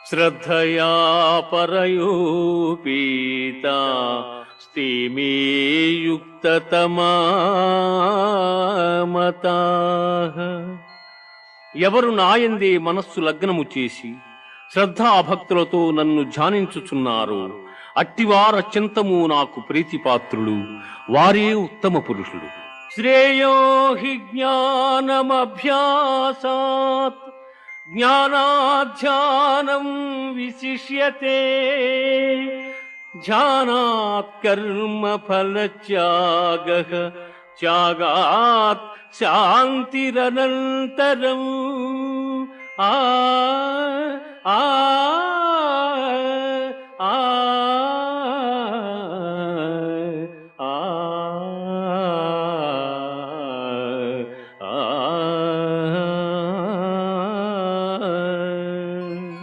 శ్రద్ధయా పరయోపీతా స్థిమే యుక్తతమా మతాః. ఎవరు నాయందే మనస్సు లగ్నము చేసి శ్రద్ధాభక్తులతో నన్ను ధ్యానించుచున్నారో అట్టివారత్యంతము నాకు ప్రీతిపాత్రులు, వారే ఉత్తమ పురుషులు. శ్రేయో హి జ్ఞానమభ్యాసాత్ జ్ఞానాధ్యానం విశిష్యతే ధ్యానాత్ కర్మ ఫలత్యాగః త్యాగాత్ శాంతిరనంతరం.